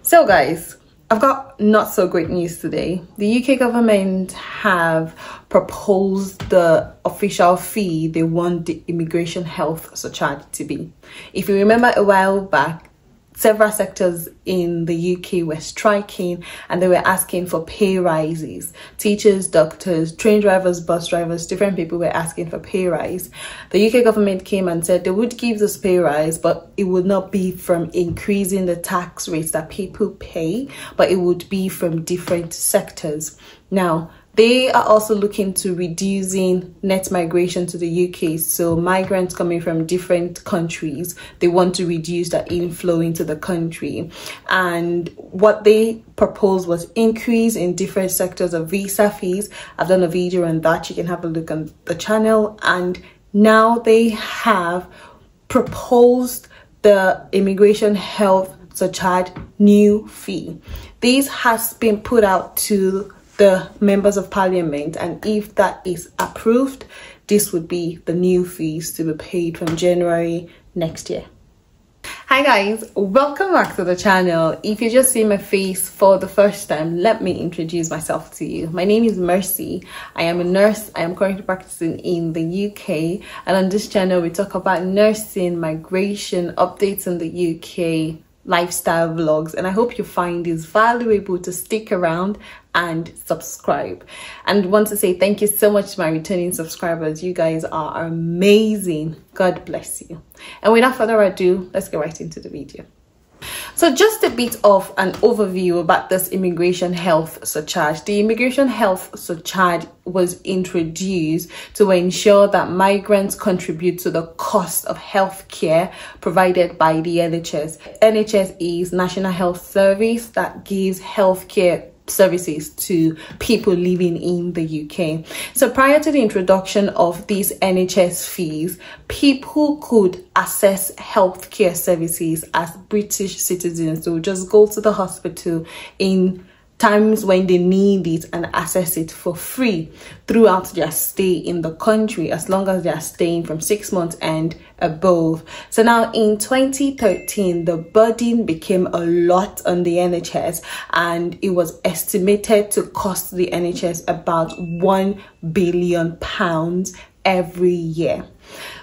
So guys, I've got not so great news today. The UK government have proposed the official fee they want the Immigration Health Surcharge to be. If you remember a while back, several sectors in the UK were striking and they were asking for pay rises. Teachers, doctors, train drivers, bus drivers, different people were asking for pay rise. The UK government came and said they would give this pay rise, but it would not be from increasing the tax rates that people pay, but it would be from different sectors. Now, they are also looking to reducing net migration to the UK. So migrants coming from different countries, they want to reduce that inflow into the country. And what they proposed was increase in different sectors of visa fees. I've done a video on that. You can have a look on the channel. And now they have proposed the Immigration Health Surcharge new fee. This has been put out to the members of parliament, and if that is approved, this would be the new fees to be paid from January next year. Hi guys, welcome back to the channel. If you just see my face for the first time, let me introduce myself to you. My name is Mercy. I am a nurse. I am currently practicing in the UK, and on this channel we talk about nursing, migration, updates in the UK, lifestyle vlogs, and I hope you find this valuable to stick around and subscribe. And I want to say thank you so much to my returning subscribers. You guys are amazing. God bless you. And without further ado, let's get right into the video. So just a bit of an overview about this Immigration Health Surcharge. The Immigration Health Surcharge was introduced to ensure that migrants contribute to the cost of healthcare provided by the NHS. NHS is National Health Service that gives healthcare services to people living in the UK. So prior to the introduction of these NHS fees, people could access healthcare services as British citizens. So just go to the hospital in times when they need it and access it for free throughout their stay in the country, as long as they are staying from 6 months and above. So now in 2013, the burden became a lot on the NHS, and it was estimated to cost the NHS about £1 billion every year.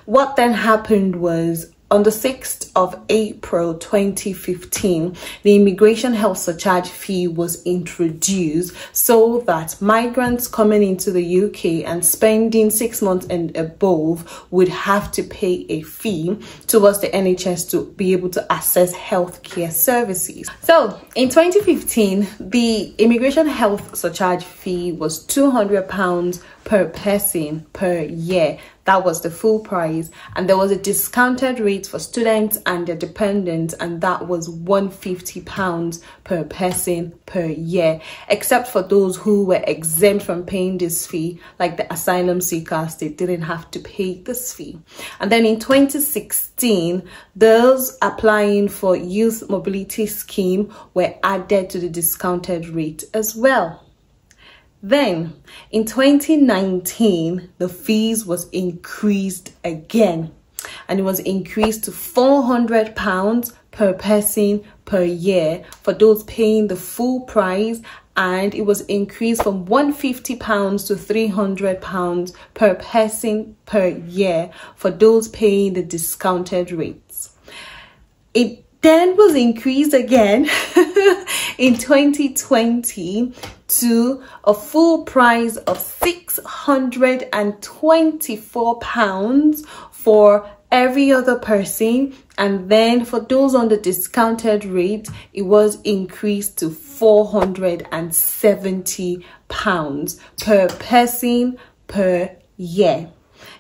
What then happened was, on the 6th of April 2015, the Immigration Health Surcharge fee was introduced so that migrants coming into the UK and spending 6 months and above would have to pay a fee towards the NHS to be able to access healthcare services. So in 2015, the Immigration Health Surcharge fee was £200 per person per year. That was the full price, and there was a discounted rate for students and their dependents, and that was £150 per person per year, except for those who were exempt from paying this fee, like the asylum seekers. They didn't have to pay this fee. And then in 2016, those applying for Youth Mobility Scheme were added to the discounted rate as well. Then in 2019, the fees was increased again, and it was increased to £400 per person per year for those paying the full price, and it was increased from £150 to £300 per person per year for those paying the discounted rates. It then was increased again in 2020 to a full price of £624 for every other person, and then for those on the discounted rate, it was increased to £470 per person per year.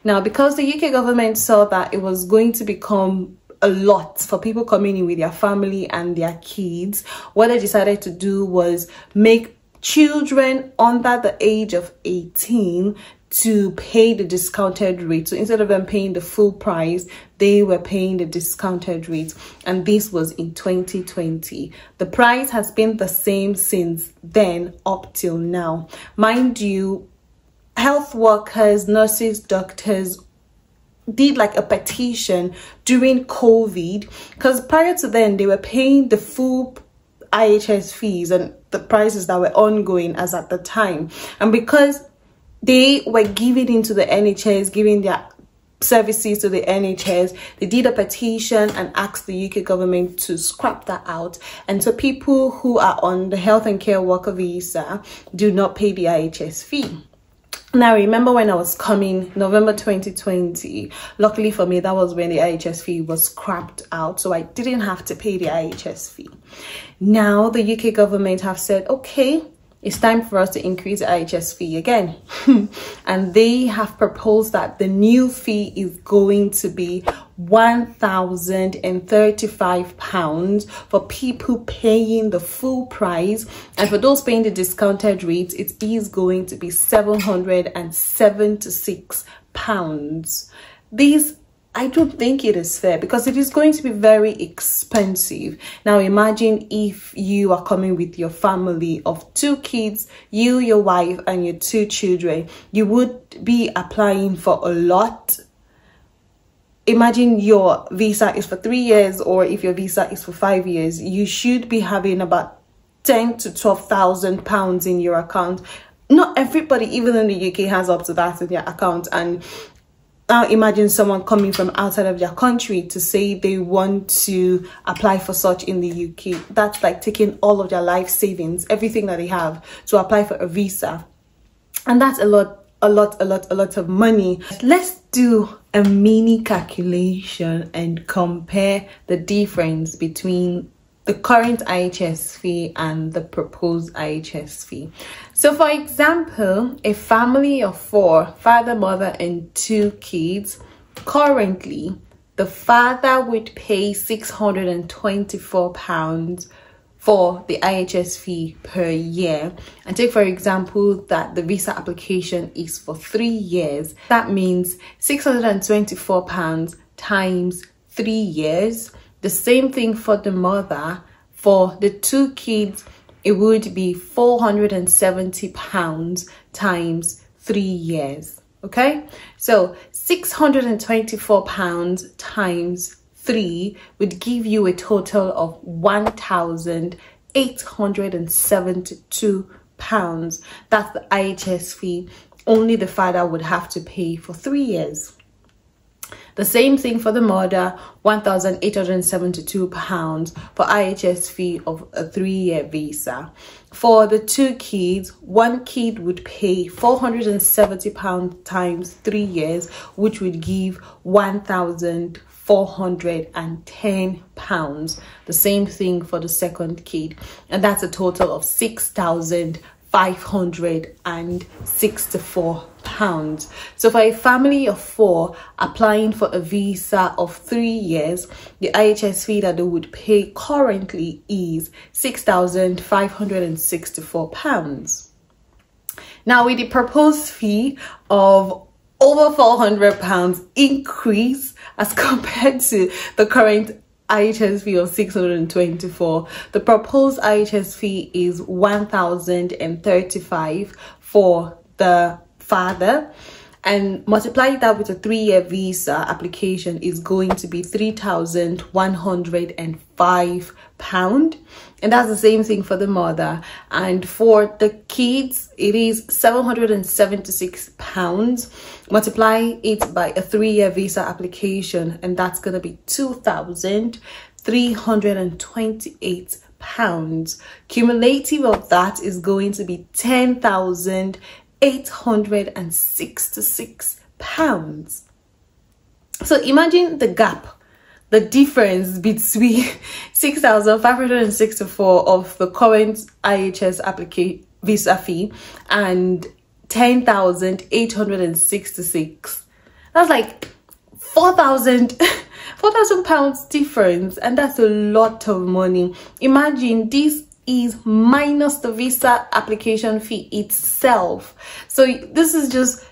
Now, because the UK government saw that it was going to become a lot for people coming in with their family and their kids, what they decided to do was make children under the age of 18 to pay the discounted rate. So instead of them paying the full price, they were paying the discounted rate, and this was in 2020. The price has been the same since then up till now. Mind you, health workers, nurses, doctors did like a petition during COVID, because prior to then they were paying the full IHS fees and the prices that were ongoing as at the time. And because they were giving into the NHS, giving their services to the NHS, they did a petition and asked the UK government to scrap that out. And so people who are on the health and care worker visa do not pay the IHS fee. Now, remember when I was coming, November 2020, luckily for me, that was when the IHS fee was scrapped out. So I didn't have to pay the IHS fee. Now, the UK government have said, okay, it's time for us to increase the IHS fee again. And they have proposed that the new fee is going to be £1,035 for people paying the full price, and for those paying the discounted rates, it is going to be £776. This, I don't think it is fair, because it is going to be very expensive. Now imagine if you are coming with your family of 2 kids, you, your wife, and your 2 children. You would be applying for a lot. Imagine your visa is for 3 years, or if your visa is for 5 years, you should be having about £10,000 to £12,000 in your account. Not everybody, even in the UK, has up to that in their account. And now imagine someone coming from outside of their country to say they want to apply for such in the UK. That's like taking all of their life savings, everything that they have, to apply for a visa. And that's a lot of money. Let's do a mini calculation and compare the difference between the current IHS fee and the proposed IHS fee. So for example, a family of 4, father, mother, and 2 kids, currently the father would pay £624 for the IHS fee per year. And take for example that the visa application is for 3 years. That means £624 times 3 years. The same thing for the mother. For the 2 kids, it would be £470 times 3 years. Okay, so £624 times 3 would give you a total of £1,872. That's the IHS fee only the father would have to pay for 3 years. The same thing for the mother, £1,872 for IHS fee of a 3-year visa. For the 2 kids, 1 kid would pay £470 times 3 years, which would give £1,410. The same thing for the second kid, and that's a total of £6,564. So for a family of 4 applying for a visa of 3 years, the IHS fee that they would pay currently is £6,564. Now, with the proposed fee of over £400 increase as compared to the current IHS fee of $624, the proposed IHS fee is £1,035 for the father, and multiply that with a 3-year visa application is going to be £3,105, and that's the same thing for the mother. And for the kids, it is £776. Multiply it by a 3-year visa application, and that's going to be £2,328. Cumulative of that is going to be £10,866. So imagine the gap, the difference between 6,564 of the current IHS visa fee and 10,866. That's like 4,000 £4,000 difference, and that's a lot of money. Imagine this is minus the visa application fee itself. So this is just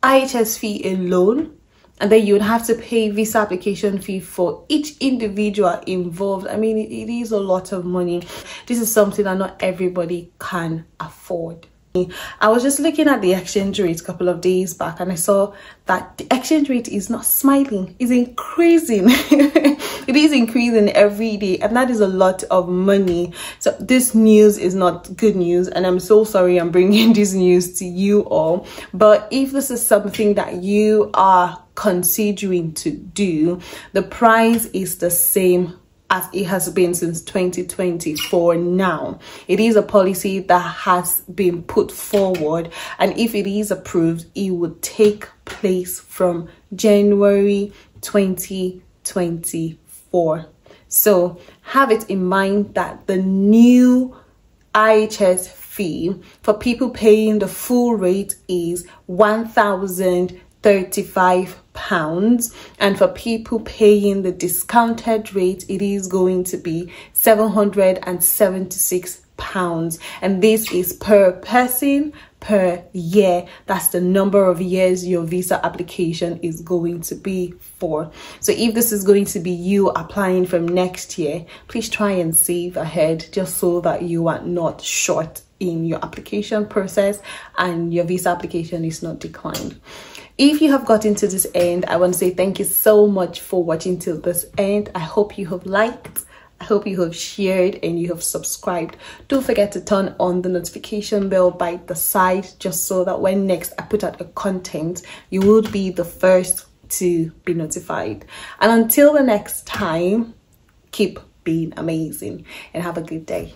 IHS fee alone, and then you would have to pay visa application fee for each individual involved. I mean, it is a lot of money. This is something that not everybody can afford. I was just looking at the exchange rate a couple of days back, and I saw that the exchange rate is not smiling, it's increasing. It is increasing every day, and that is a lot of money. So this news is not good news, and I'm so sorry I'm bringing this news to you all. But if this is something that you are considering to do, the price is the same as it has been since 2024 now. It is a policy that has been put forward, and if it is approved, it would take place from January 2024. So have it in mind that the new IHS fee for people paying the full rate is £1,035, and for people paying the discounted rate, it is going to be £776, and this is per person per year. That's the number of years your visa application is going to be for. So if this is going to be you applying from next year, please try and save ahead, just so that you are not short in your application process and your visa application is not declined. If you have gotten to this end, I want to say thank you so much for watching till this end. I hope you have liked, I hope you have shared, and you have subscribed. Don't forget to turn on the notification bell by the side, just so that when next I put out a content, you will be the first to be notified. And until the next time, keep being amazing and have a good day.